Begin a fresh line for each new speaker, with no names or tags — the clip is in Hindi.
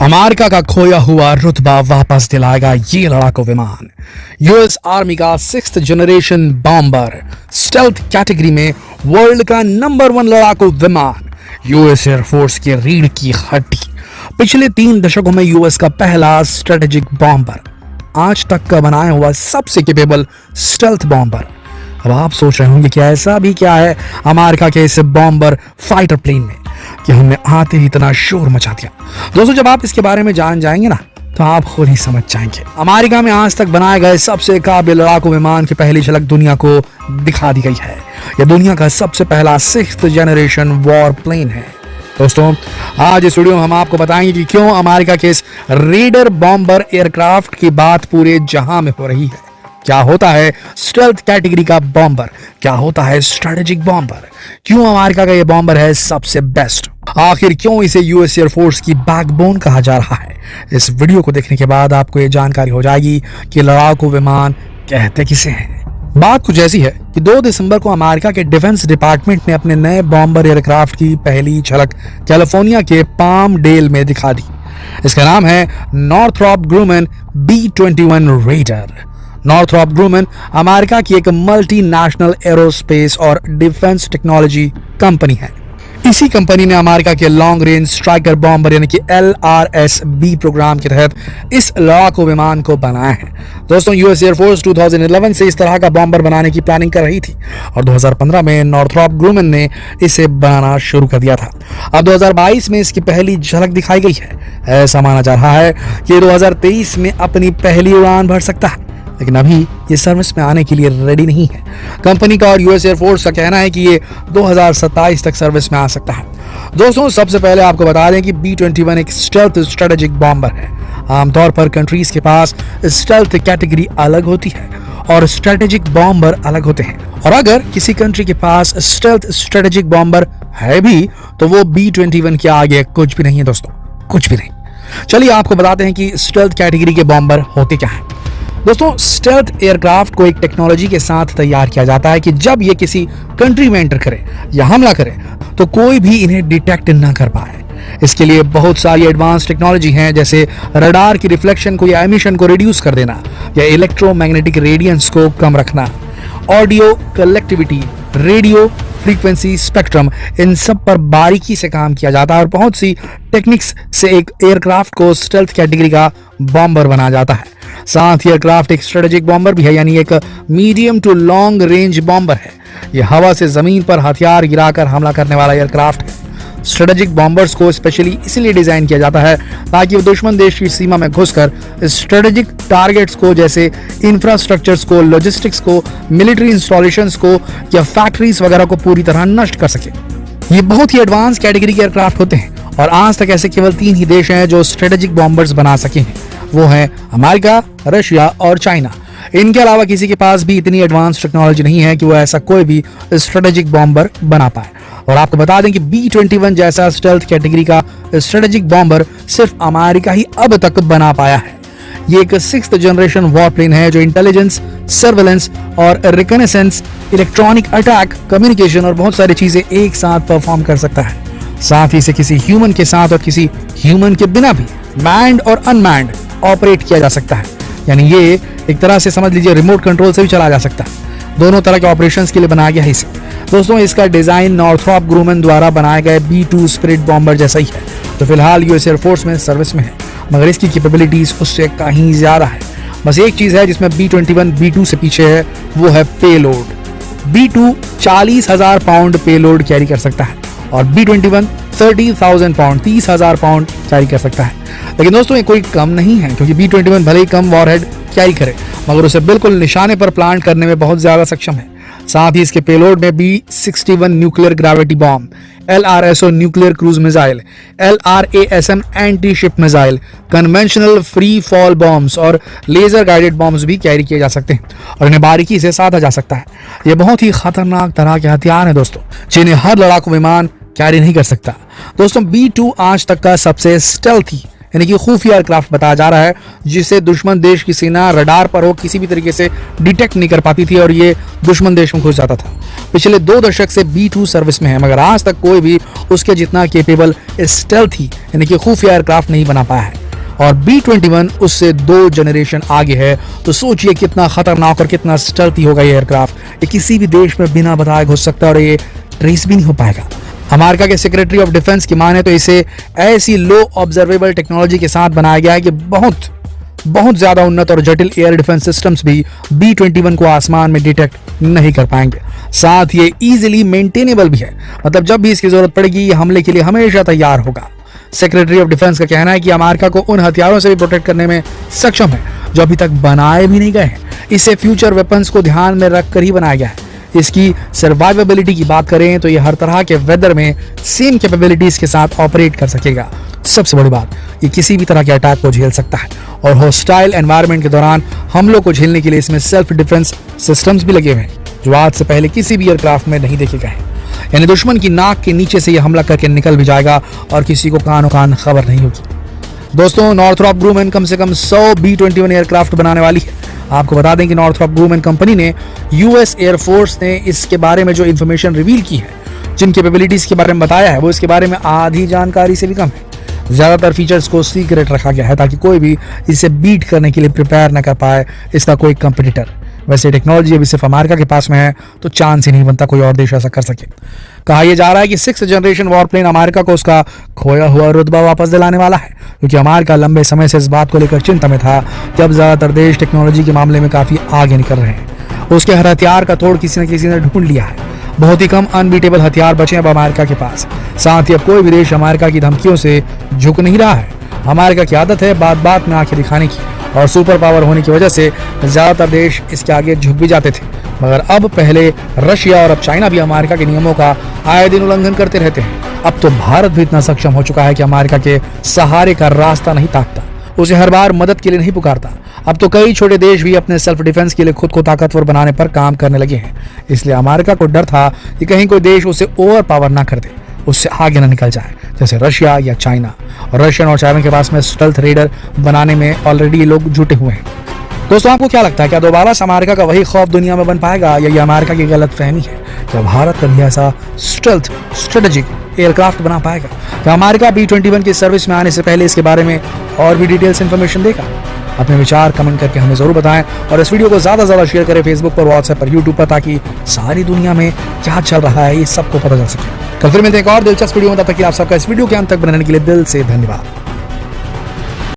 अमेरिका का खोया हुआ रुतबा वापस दिलाएगा ये लड़ाकू विमान। यूएस आर्मी का 6th generation bomber stealth category में वर्ल्ड का नंबर 1 लड़ाकू विमान, यूएस एयरफोर्स की रीढ़ की हड्डी, पिछले 3 दशकों में यूएस का पहला स्ट्रेटेजिक बॉम्बर, आज तक का बनाया हुआ सबसे कैपेबल स्टेल्थ बॉम्बर। अब आप सोच रहे होंगे कि ऐसा भी क्या है अमेरिका के इस बॉम्बर फाइटर प्लेन में कि हमने आते ही इतना शोर मचा दिया। दोस्तों, जब आप इसके बारे में जान जाएंगे ना तो आप खुद ही समझ जाएंगे। अमेरिका में आज तक बनाए गए सबसे काबिल लड़ाकू विमान की पहली झलक दुनिया को दिखा दी गई है। यह दुनिया का सबसे पहला 6th जनरेशन वॉर प्लेन है। दोस्तों, आज इस वीडियो में हम आपको बताएंगे कि क्यों अमेरिका के इस रेडर बॉम्बर एयरक्राफ्ट की बात पूरे जहां में हो रही है। क्या होता है स्टेल्थ कैटेगरी का बॉम्बर, क्या होता है स्ट्रेटेजिक बॉम्बर, क्यों अमेरिका का यह बॉम्बर है सबसे बेस्ट, आखिर क्यों इसे यूएस एयरफोर्स की बैकबोन कहा जा रहा है। इस वीडियो को देखने के बाद आपको यह जानकारी हो जाएगी कि लड़ाकू विमान कहते किसे हैं। बात कुछ ऐसी है कि 2 दिसंबर को अमेरिका के डिफेंस डिपार्टमेंट ने अपने नए बॉम्बर एयरक्राफ्ट की पहली झलक कैलिफोर्निया के पाम डेल में दिखा दी। इसका नाम है Northrop ग्रूमन B-21 raider. Northrop ग्रूमन America की एक मल्टीनेशनल एरोस्पेस और डिफेंस टेक्नोलॉजी कंपनी है। इसी कंपनी ने अमेरिका के लॉन्ग रेंज स्ट्राइकर बॉम्बर यानी कि LRS-B प्रोग्राम के तहत इस लड़ाकू विमान को बनाया है। दोस्तों, यूएस एयरफोर्स 2011 से इस तरह का बॉम्बर बनाने की प्लानिंग कर रही थी और 2015 में नॉर्थरॉप ग्रूमन ने इसे बनाना शुरू कर दिया था। अब 2022 में इसकी पहली झलक दिखाई गई है। ऐसा माना जा रहा है कि 2023 में अपनी पहली उड़ान भर सकता है, लेकिन अभी ये सर्विस में आने के लिए रेडी नहीं है। कंपनी का और यूएस एयरफोर्स का कहना है कि ये 2027 तक सर्विस में आ सकता है। दोस्तों, सबसे पहले आपको बता दें कि B-21 एक स्टेल्थ स्ट्रेटेजिक बॉम्बर है। आमतौर पर कंट्रीज के पास स्टेल्थ कैटेगरी अलग होती है और स्ट्रेटेजिक बॉम्बर अलग होते हैं, और अगर किसी कंट्री के पास स्टेल्थ स्ट्रेटेजिक बॉम्बर है भी तो वो B-21 के आगे कुछ भी नहीं है। दोस्तों, कुछ भी नहीं। चलिए आपको बताते हैं कि स्टेल्थ कैटेगरी के बॉम्बर होते क्या हैं। दोस्तों, स्टेल्थ एयरक्राफ्ट को एक टेक्नोलॉजी के साथ तैयार किया जाता है कि जब ये किसी कंट्री में एंटर करे या हमला करे तो कोई भी इन्हें डिटेक्ट ना कर पाए। इसके लिए बहुत सारी एडवांस टेक्नोलॉजी हैं, जैसे रडार की रिफ्लेक्शन को या एमिशन को रिड्यूस कर देना या इलेक्ट्रोमैग्नेटिक रेडियंस को कम रखना, audio collectivity, radio frequency spectrum, इन सब पर बारीकी से काम किया जाता है और बहुत सी टेक्निक्स से एक एयरक्राफ्ट को स्टेल्थ कैटेगरी का बॉम्बर बनाया जाता है। साथ ही एयरक्राफ्ट एक स्ट्रेटेजिक बॉम्बर भी है, यानी एक medium to long range bomber है। यह हवा से जमीन पर हथियार गिराकर हमला करने वाला एयरक्राफ्ट है। स्ट्रेटेजिक बॉम्बर्स को स्पेशली इसलिए डिजाइन किया जाता है ताकि वो दुश्मन देश की सीमा में घुसकर स्ट्रेटेजिक टारगेट्स को, जैसे इंफ्रास्ट्रक्चर्स को, लॉजिस्टिक्स को, मिलिट्री इंस्टॉलेशंस को या फैक्ट्रीज वगैरह को पूरी तरह नष्ट कर सके। ये बहुत ही एडवांस कैटेगरी के एयरक्राफ्ट होते हैं और आज तक ऐसे केवल 3 ही देश हैं जो स्ट्रेटेजिक बॉम्बर्स बना सके हैं। वो हैं अमेरिका, रशिया और चाइना। इनके अलावा किसी के पास भी इतनी एडवांस टेक्नोलॉजी नहीं है कि वो ऐसा कोई भी स्ट्रेटेजिक बॉम्बर बना पाए। और आपको बता दें कि B-21 जैसा स्टेल्थ कैटेगरी का स्ट्रेटेजिक बॉम्बर सिर्फ अमेरिका ही अब तक बना पाया है। ये एक 6th जनरेशन वॉर प्लेन है जो इंटेलिजेंस, सर्वेलेंस और रिकनेसेंस, इलेक्ट्रॉनिक अटैक, कम्युनिकेशन और बहुत सारी चीजें एक साथ परफॉर्म कर सकता है। साथ ही इसे किसी ह्यूमन के साथ और किसी ह्यूमन के बिना भी मैन्ड और अनमैन्ड ऑपरेट किया जा सकता है, यानी ये एक तरह से समझ लीजिए रिमोट कंट्रोल से भी चला जा सकता है। दोनों तरह के ऑपरेशंस के लिए बनाया गया है इसे। दोस्तों, इसका डिजाइन नॉर्थरॉप ग्रूमन द्वारा बनाए गए B-2 स्पिरिट बॉम्बर जैसा ही है, जो फिलहाल यूएस एयरफोर्स में सर्विस में है, मगर इसकी कैपेबिलिटीज उससे कहीं ज्यादा है। बस एक चीज है जिसमें B-21 B-2 से पीछे है, वो है payload. B-2 40,000 pound payload carry कर सकता है और B-21 30,000 पाउंड 30,000 पाउंड कैरी कर सकता है। लेकिन दोस्तों, ये कोई कम नहीं है, क्योंकि B-21 भले ही कम वॉरहेड कैरी करे मगर उसे बिल्कुल निशाने पर प्लांट करने में बहुत ज्यादा सक्षम है। साथ ही इसके पेलोड में B-61 nuclear gravity bomb, LRSO nuclear cruise missile, LRASM anti ship missile, conventional free fall bombs और लेजर गाइडेड बॉम्ब्स भी कैरी किए जा सकते हैं और इन्हें बारीकी से साधा जा सकता है। ये बहुत ही खतरनाक तरह के हथियार हैं दोस्तों, जिन्हें हर लड़ाकू विमान कैरी नहीं कर सकता। दोस्तों, B-2 आज तक का सबसे स्टेल्थी यानी कि खुफिया एयरक्राफ्ट बताया जा रहा है, जिसे दुश्मन देश की सेना रडार पर हो किसी भी तरीके से डिटेक्ट नहीं कर पाती थी और ये दुश्मन देश में घुस जाता था। पिछले 2 दशक से B-2 सर्विस में है, मगर आज तक कोई भी उसके जितना केपेबल स्टेल्थी यानी कि खुफिया एयरक्राफ्ट नहीं बना पाया है। और B-21 उससे 2 जनरेशन आगे है। तो सोचिए कितना खतरनाक और कितना स्टेल्थी होगा ये एयरक्राफ्ट। ये किसी भी देश में बिना बताए घुस सकता है और ये ट्रेस भी नहीं हो पाएगा। अमेरिका के सेक्रेटरी ऑफ डिफेंस की माने तो इसे ऐसी लो ऑब्जर्वेबल टेक्नोलॉजी के साथ बनाया गया है कि बहुत ज्यादा उन्नत और जटिल एयर डिफेंस सिस्टम्स भी B-21 को आसमान में डिटेक्ट नहीं कर पाएंगे। साथ ये इजीली मेंटेनेबल भी है, मतलब जब भी इसकी जरूरत पड़ेगी ये हमले के लिए हमेशा तैयार होगा। सेक्रेटरी ऑफ डिफेंस का कहना है कि अमेरिका को उन हथियारों से भी प्रोटेक्ट करने में सक्षम है जो अभी तक बनाए भी नहीं गए हैं। इसे फ्यूचर वेपन्स को ध्यान में रखकर ही बनाया गया है। इसकी सर्वाइवेबिलिटी की बात करें तो ये हर तरह के वेदर में सेम कैपेबिलिटीज के साथ ऑपरेट कर सकेगा। सबसे बड़ी बात, ये किसी भी तरह के अटैक को झेल सकता है और हॉस्टाइल एनवायरनमेंट के दौरान हमलों को झेलने के लिए इसमें सेल्फ डिफेंस सिस्टम्स भी लगे हुए हैं जो आज से पहले किसी भी एयरक्राफ्ट में नहीं देखे गए हैं। यानी दुश्मन की नाक के नीचे से ये हमला करके निकल भी जाएगा और किसी को कानो कान खबर नहीं होगी। दोस्तों, नॉर्थरॉप ग्रूमैन कम से कम 100 B-21 एयरक्राफ्ट बनाने वाली है। आपको बता दें कि नॉर्थरॉप ग्रूमैन कंपनी ने यूएस एयरफोर्स ने इसके बारे में जो इन्फॉर्मेशन रिवील की है, जिन कैपेबिलिटीज के बारे में बताया है, वो इसके बारे में आधी जानकारी से भी कम है। ज्यादातर फीचर्स को सीक्रेट रखा गया है ताकि कोई भी इसे बीट करने के लिए प्रिपेयर न कर पाए इसका कोई कंपटीटर। वैसे टेक्नोलॉजी अभी सिर्फ अमेरिका के पास में है तो चांस ही नहीं बनता कोई और देश ऐसा कर सके। कहा यह जा रहा है कि 6th जनरेशन वॉरप्लेन अमेरिका को उसका खोया हुआ रुतबा वापस दिलाने वाला है, क्योंकि अमेरिका लंबे समय से इस बात को लेकर चिंता में था कि अब ज्यादातर देश टेक्नोलॉजी के मामले में काफी आगे निकल रहे हैं। उसके हर हथियार का तोड़ किसी न किसी ने ढूंढ लिया है। बहुत ही कम अनबीटेबल हथियार बचे अब अमेरिका के पास। साथ ही अब कोई भी देश अमेरिका की धमकियों से झुक नहीं रहा है। अमेरिका की आदत है बात बात में आंखें दिखाने की, और सुपर पावर होने की वजह से ज्यादातर देश इसके आगे झुक भी जाते थे। मगर अब पहले रशिया और अब चाइना भी अमेरिका के नियमों का आए दिन उल्लंघन करते रहते हैं। अब तो भारत भी इतना सक्षम हो चुका है कि अमेरिका के सहारे का रास्ता नहीं ताकता, उसे हर बार मदद के लिए नहीं पुकारता। अब तो कई छोटे देश भी अपने सेल्फ डिफेंस के लिए खुद को ताकतवर बनाने पर काम करने लगे हैं। इसलिए अमेरिका को डर था कि कहीं कोई देश उसे ओवर पावर ना कर दे, उससे आगे ना निकल जाए, जैसे रशिया या चाइना। और रशियन और चाइना के पास में स्टेल्थ रेडर बनाने में ऑलरेडी ये लोग जुटे हुए हैं। दोस्तों, आपको क्या लगता है, क्या दोबारा से अमेरिका का वही खौफ दुनिया में बन पाएगा, या ये अमेरिका की गलत फहमी है? क्या भारत कभी ऐसा स्टेल्थ स्ट्रेटेजिक एयरक्राफ्ट बना पाएगा? क्या अमेरिका B-21 की सर्विस में आने से पहले इसके बारे में और भी डिटेल्स इन्फॉर्मेशन देगा? अपने विचार कमेंट करके हमें जरूर बताएं और इस वीडियो को ज्यादा से ज्यादा शेयर करें फेसबुक पर, व्हाट्सएप पर, यूट्यूब पर, ताकि सारी दुनिया में क्या चल रहा है ये सबको पता चल सके। कल फिर मिलते हैं एक और दिलचस्प वीडियो में, तब तक कि आप सबका इस वीडियो के अंत तक बनाने के लिए दिल से धन्यवाद।